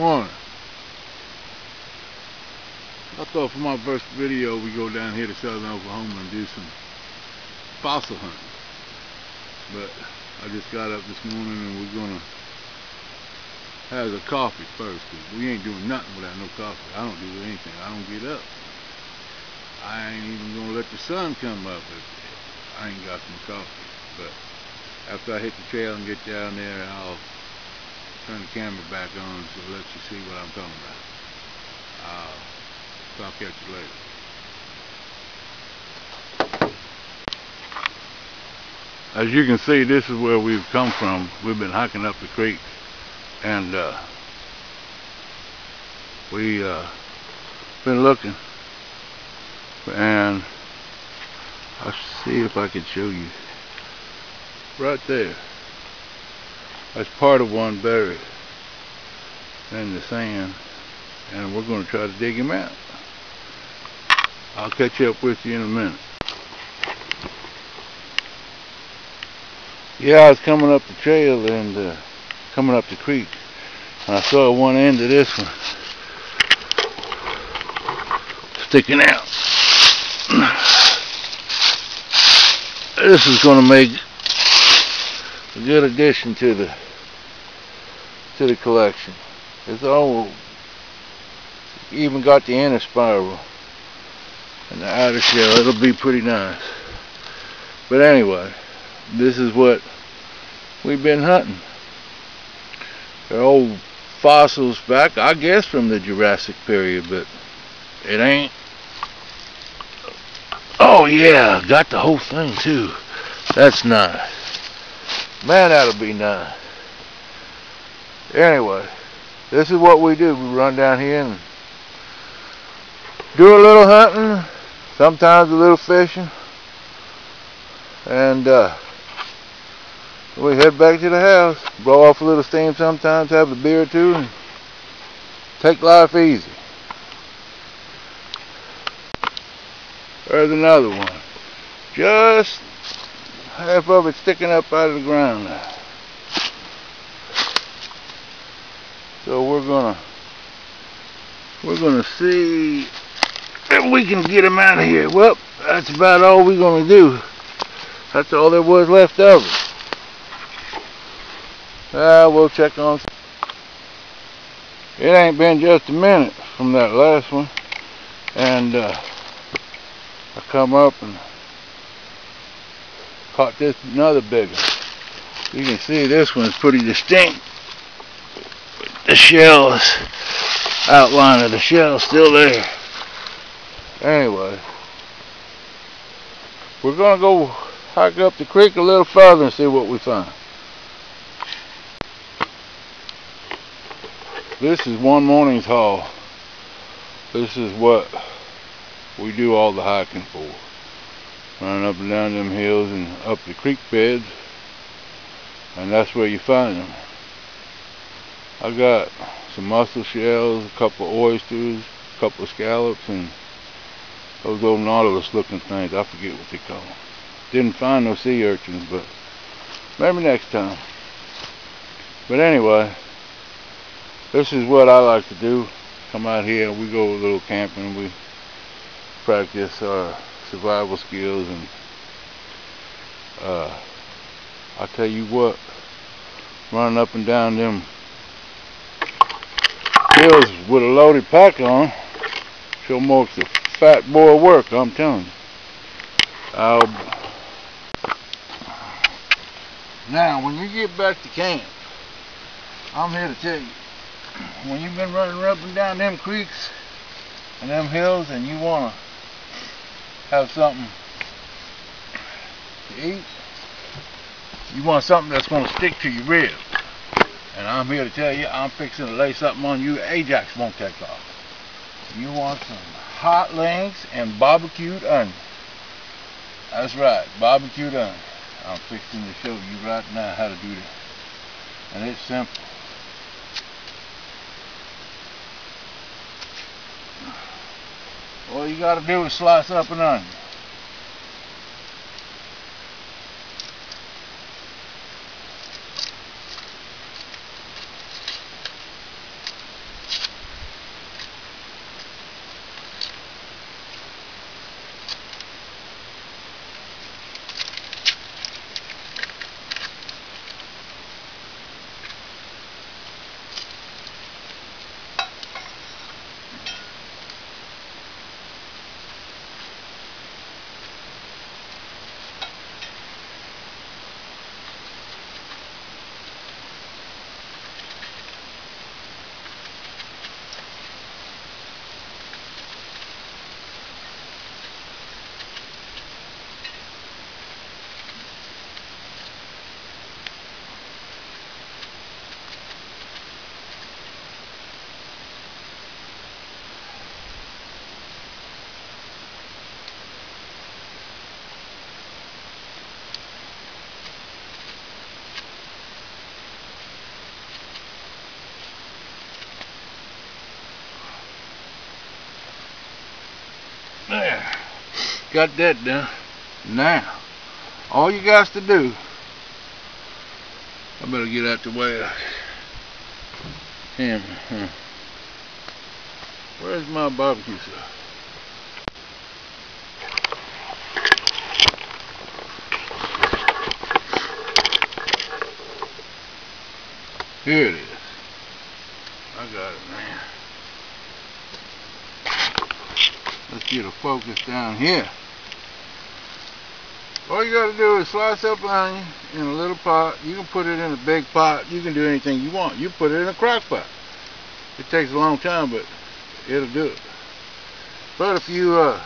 morning. I thought for my first video we go down here to southern Oklahoma and do some fossil hunting. But I just got up this morning and we're gonna have a coffee first, cause we ain't doing nothing without no coffee. I don't do anything. I don't get up. I ain't even gonna let the sun come up if I ain't got some coffee. But after I hit the trail and get down there, I'll turn the camera back on so let you see what I'm talking about. So I'll catch you later. As you can see, this is where we've come from. We've been hiking up the creek, and we been looking, and I'll see if I can show you right there. That's part of one buried in the sand, and we're going to try to dig him out. I'll catch up with you in a minute. Yeah, I was coming up the trail and coming up the creek, and I saw one end of this one sticking out. This is going to make a good addition to the collection. It's all, even got the inner spiral and the outer shell. It'll be pretty nice. But anyway, this is what we've been hunting. They're old fossils back, I guess, from the Jurassic period, but it ain't. Oh yeah, got the whole thing too. That's nice. Man, that'll be nice. Anyway, this is what we do. We run down here and do a little hunting, sometimes a little fishing, and we head back to the house, blow off a little steam sometimes, have a beer or two, and take life easy. There's another one. Just half of it sticking up out of the ground now. So we're gonna see if we can get him out of here. Well, that's about all we're gonna do. That's all there was left of it. We'll check on. It ain't been just a minute from that last one, and I come up and caught this another big one. You can see this one's pretty distinct. The shell, outline of the shell still there. Anyway, we're gonna go hike up the creek a little further and see what we find. This is one morning's haul. This is what we do all the hiking for. Running up and down them hills and up the creek beds, and that's where you find them. I got some mussel shells, a couple of oysters, a couple of scallops, and those old nautilus looking things. I forget what they call them. Didn't find no sea urchins, but maybe next time. But anyway, this is what I like to do. Come out here and we go a little camping. We practice our survival skills, and I tell you what, running up and down them hills with a loaded pack on sure makes a fat boy work, I'm telling you. Now when you get back to camp, I'm here to tell you, when you've been running up and down them creeks and them hills and you want to have something to eat, you want something that's going to stick to your ribs. And I'm here to tell you, I'm fixing to lay something on you Ajax won't take off. You want some hot links and barbecued onions. That's right, barbecued onions. I'm fixing to show you right now how to do this. And it's simple. All you got to do is slice up an onion. Got that done. Now, all you got to do, I better get out the way. Camera. Where's my barbecue sauce? Here it is. I got it, man. Let's get a focus down here. All you got to do is slice up onion in a little pot. You can put it in a big pot. You can do anything you want. You put it in a crock pot. It takes a long time, but it'll do it. But if you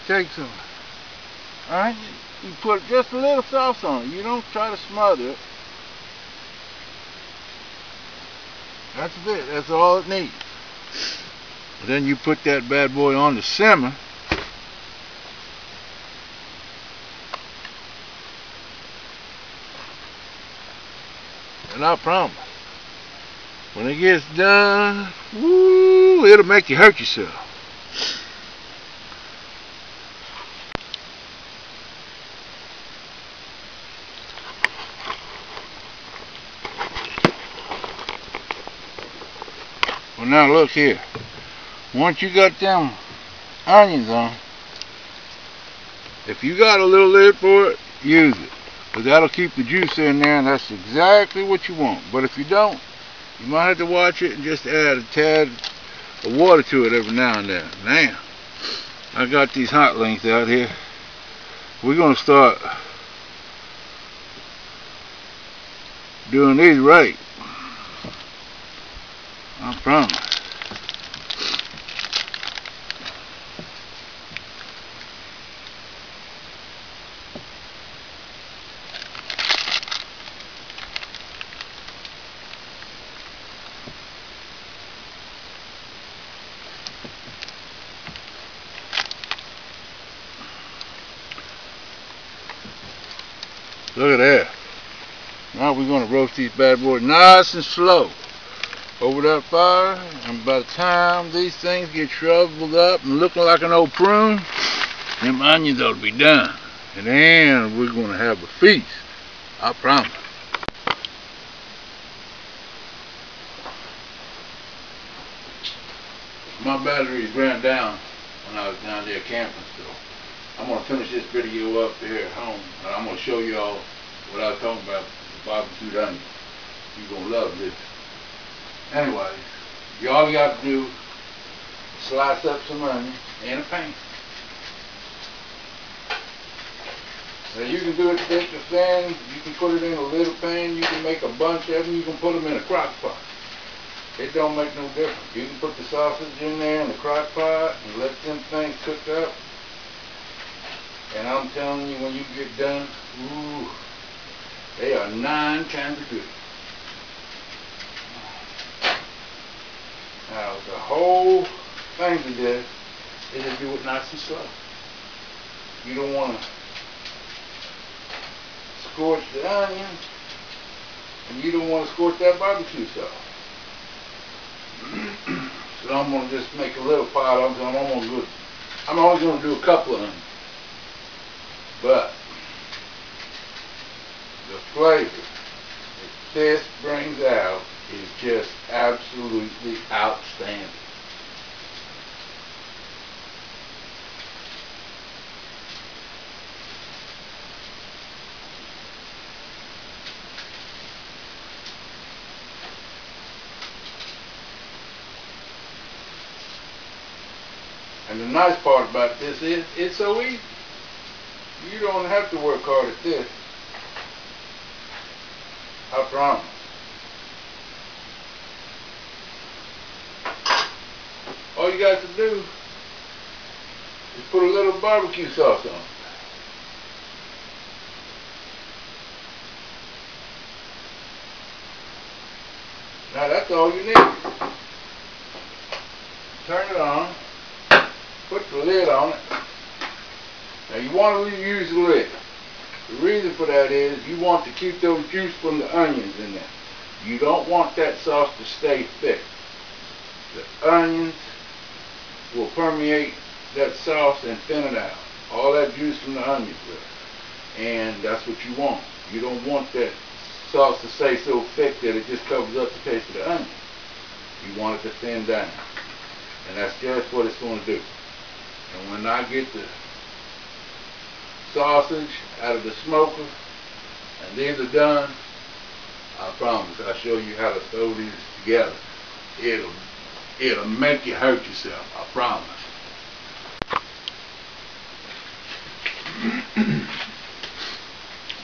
take some onion, you put just a little sauce on it. You don't try to smother it. That's it. That's all it needs. Then you put that bad boy on the simmer. And I promise, when it gets done, woo, it'll make you hurt yourself. Well, now look here. Once you got them onions on, if you got a little lid for it, use it. Because that'll keep the juice in there, and that's exactly what you want. But if you don't, you might have to watch it and just add a tad of water to it every now and then. Now, I got these hot links out here. We're going to start doing these right. I promise. Look at that. Now we're going to roast these bad boys nice and slow over that fire, and by the time these things get shriveled up and looking like an old prune, them onions ought to be done. And then we're going to have a feast. I promise. My batteries ran down when I was down there camping, so I'm going to finish this video up here at home, and I'm going to show you all what I was talking about, the barbecued onion. You're going to love this. Anyways, all you got to do is slice up some onion in a pan. Now you can do it thick or thin, you can put it in a little pan, you can make a bunch of them, you can put them in a crock pot. It don't make no difference. You can put the sausage in there in the crock pot and let them things cook up. And I'm telling you, when you get done, ooh, they are 9 times as good. Now the whole thing to this is to do it nice and slow. You don't want to scorch the onion, and you don't want to scorch that barbecue sauce. So I'm going to just make a little pot of them. I'm only going to do a couple of them. But the flavor that this brings out is just absolutely outstanding. And the nice part about this is it's so easy. You don't have to work hard at this. I promise. All you got to do is put a little barbecue sauce on it. Now that's all you need. Turn it on. Put the lid on it. Now you want to use the lid. The reason for that is you want to keep those juice from the onions in there. You don't want that sauce to stay thick. The onions will permeate that sauce and thin it out. All that juice from the onions there. And that's what you want. You don't want that sauce to stay so thick that it just covers up the taste of the onion. You want it to thin down. And that's just what it's going to do. And when I get the sausage out of the smoker and these are done, I promise I'll show you how to throw these together. It'll make you hurt yourself, I promise.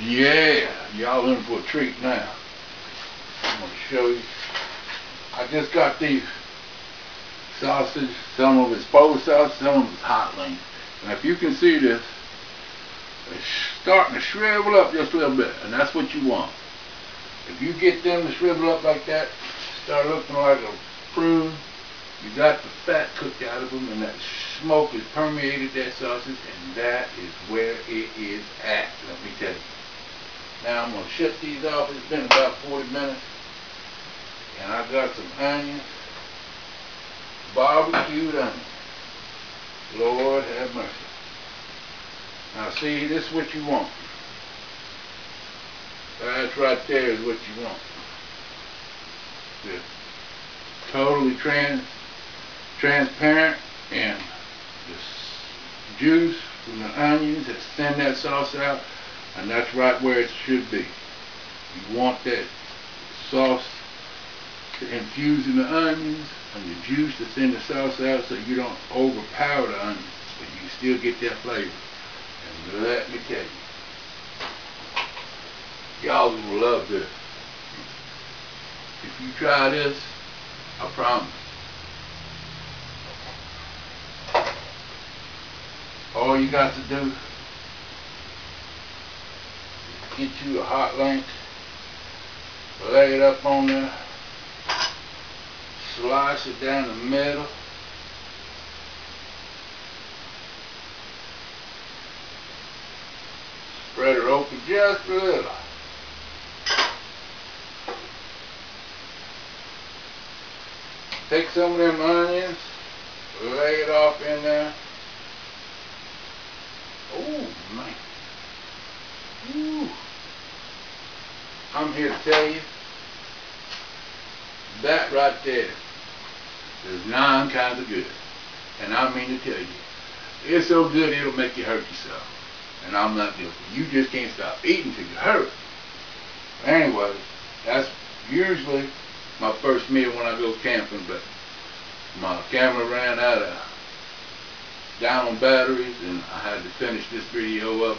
Yeah, y'all in for a treat now. I'm going to show you. I just got these sausage, some of it's Polish sausage, some of it's hot link. And if you can see this, it's starting to shrivel up just a little bit, and that's what you want. If you get them to shrivel up like that, start looking like a prune, you got the fat cooked out of them, and that smoke has permeated that sausage, and that is where it is at, let me tell you. Now I'm going to shut these off. It's been about 40 minutes, and I got some onions, barbecued onions. Lord have mercy. Now see, this is what you want. That's right there is what you want. The totally transparent, and the juice from the onions that thin that sauce out, and that's right where it should be. You want that sauce to infuse in the onions and the juice to thin the sauce out so you don't overpower the onions, but you still get that flavor. And let me tell you, y'all will love this. If you try this, I promise. All you got to do is get you a hot link, lay it up on there, slice it down the middle, spread it open just a little. Take some of them onions, lay it off in there. Oh man. Ooh. I'm here to tell you, that right there is 9 kinds of good. And I mean to tell you, it's so good it'll make you hurt yourself. And I'm not guilty. You just can't stop eating till you hurt. Anyway, that's usually my first meal when I go camping, but my camera ran down on batteries, and I had to finish this video up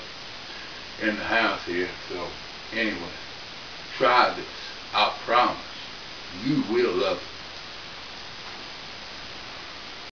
in the house here. So anyway, try this. I promise you will love it.